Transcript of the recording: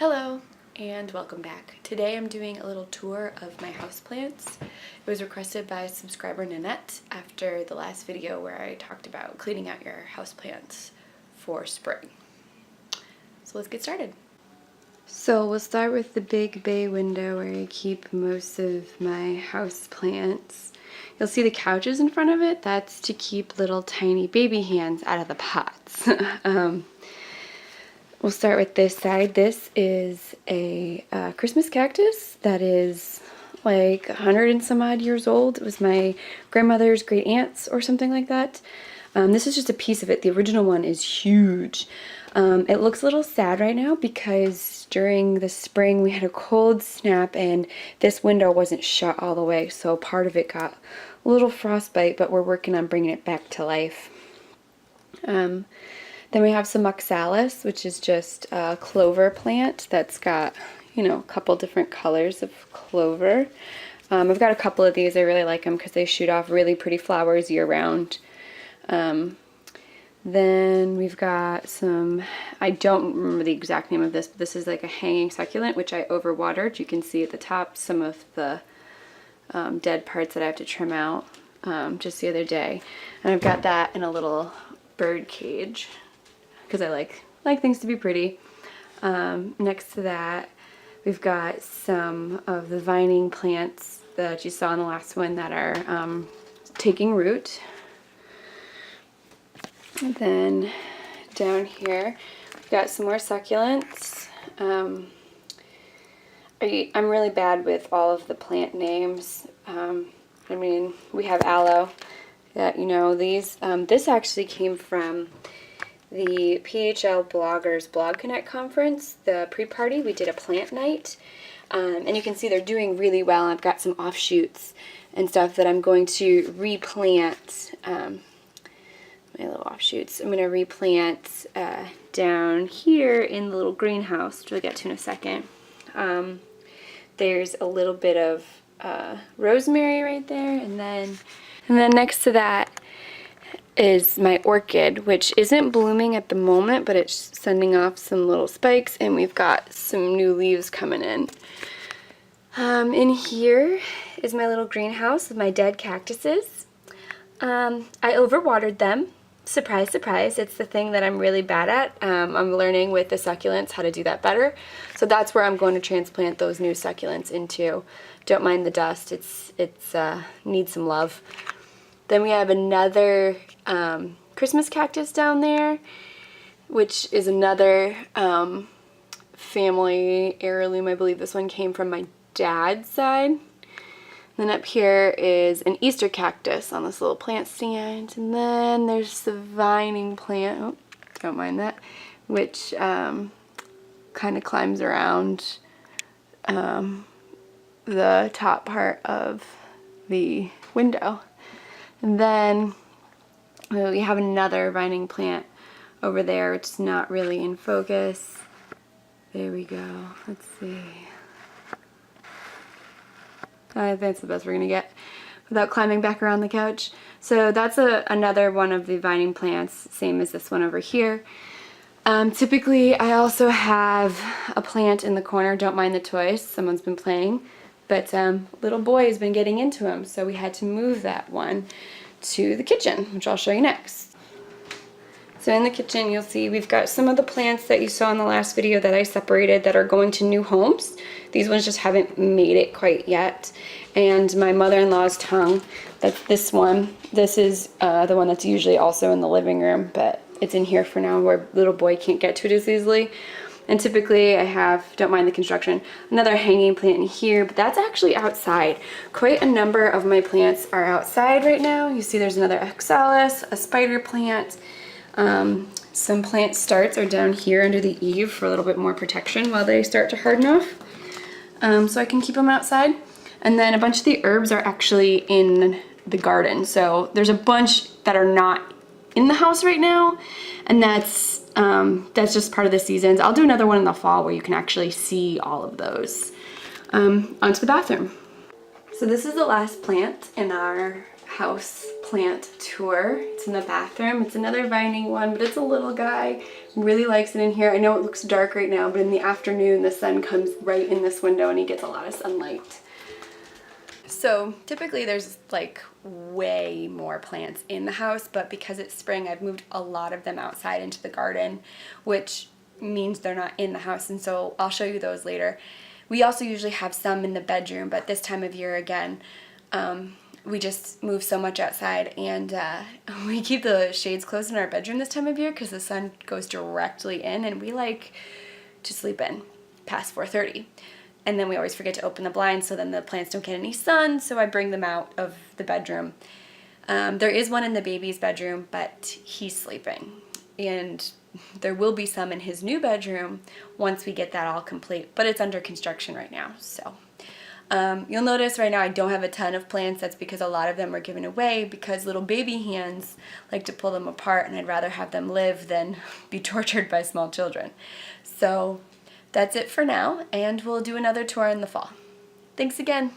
Hello and welcome back. Today I'm doing a little tour of my houseplants. It was requested by subscriber Nanette after the last video where I talked about cleaning out your houseplants for spring. So let's get started. So we'll start with the big bay window where I keep most of my houseplants. You'll see the couches in front of it. That's to keep little tiny baby hands out of the pots. We'll start with this side. This is a Christmas cactus that is like 100 and some odd years old. It was my grandmother's great aunt's or something like that. This is just a piece of it. The original one is huge. It looks a little sad right now because during the spring we had a cold snap and this window wasn't shut all the way, so part of it got a little frostbite, but we're working on bringing it back to life. Then we have some Oxalis, which is just a clover plant that's got, a couple different colors of clover. I've got a couple of these. I really like them because they shoot off really pretty flowers year-round. Then we've got some, I don't remember the exact name of this, but this is like a hanging succulent, which I overwatered. You can see at the top some of the dead parts that I have to trim out just the other day. And I've got that in a little bird cage, because I like things to be pretty. Next to that, we've got some of the vining plants that you saw in the last one that are taking root. And then down here, we've got some more succulents. I'm really bad with all of the plant names. We have aloe that these. This actually came from the PHL Bloggers Blog Connect conference, the pre-party. We did a plant night, and you can see they're doing really well. I've got some offshoots and stuff that I'm going to replant. My little offshoots. I'm going to replant down here in the little greenhouse, which we'll get to in a second. There's a little bit of rosemary right there, and then next to that is my orchid, which isn't blooming at the moment, but it's sending off some little spikes, and we've got some new leaves coming in. In here is my little greenhouse with my dead cactuses. I overwatered them. Surprise, surprise. It's the thing that I'm really bad at. I'm learning with the succulents how to do that better. So that's where I'm going to transplant those new succulents into. Don't mind the dust. It's needs some love. Then we have another Christmas cactus down there, which is another family heirloom. I believe this one came from my dad's side. Then up here is an Easter cactus on this little plant stand. And then there's the vining plant, oh, don't mind that, which kind of climbs around the top part of the window. And then we have another vining plant over there, which is not really in focus. There we go. Let's see. I think that's the best we're going to get without climbing back around the couch. So that's another one of the vining plants, same as this one over here. Typically, I also have a plant in the corner. Don't mind the toys. Someone's been playing. But little boy has been getting into them, so we had to move that one to the kitchen, which I'll show you next. So in the kitchen, you'll see we've got some of the plants that you saw in the last video that I separated that are going to new homes. These ones just haven't made it quite yet. And my mother-in-law's tongue, that's this one. This is the one that's usually also in the living room, but it's in here for now where little boy can't get to it as easily. And typically I have, don't mind the construction, another hanging plant in here, but that's actually outside. Quite a number of my plants are outside right now. You see there's another Oxalis, a spider plant. Some plant starts are down here under the eave for a little bit more protection while they start to harden off. So I can keep them outside. And then a bunch of the herbs are actually in the garden. So there's a bunch that are not in the house right now, and that's just part of the seasons. I'll do another one in the fall where you can actually see all of those. Onto the bathroom. So this is the last plant in our Houseplant Tour. It's in the bathroom. It's another vining one, but it's a little guy. Really likes it in here. I know it looks dark right now, but in the afternoon the sun comes right in this window and he gets a lot of sunlight. So typically there's like way more plants in the house, but because it's spring, I've moved a lot of them outside into the garden, which means they're not in the house, and so I'll show you those later. We also usually have some in the bedroom, but this time of year again, we just move so much outside, and we keep the shades closed in our bedroom this time of year because the sun goes directly in, and we like to sleep in past 4:30. And then we always forget to open the blinds, so then the plants don't get any sun, so I bring them out of the bedroom. There is one in the baby's bedroom, but he's sleeping. And there will be some in his new bedroom once we get that all complete, but it's under construction right now. So you'll notice right now I don't have a ton of plants. That's because a lot of them are given away because little baby hands like to pull them apart, and I'd rather have them live than be tortured by small children. So that's it for now, and we'll do another tour in the fall. Thanks again.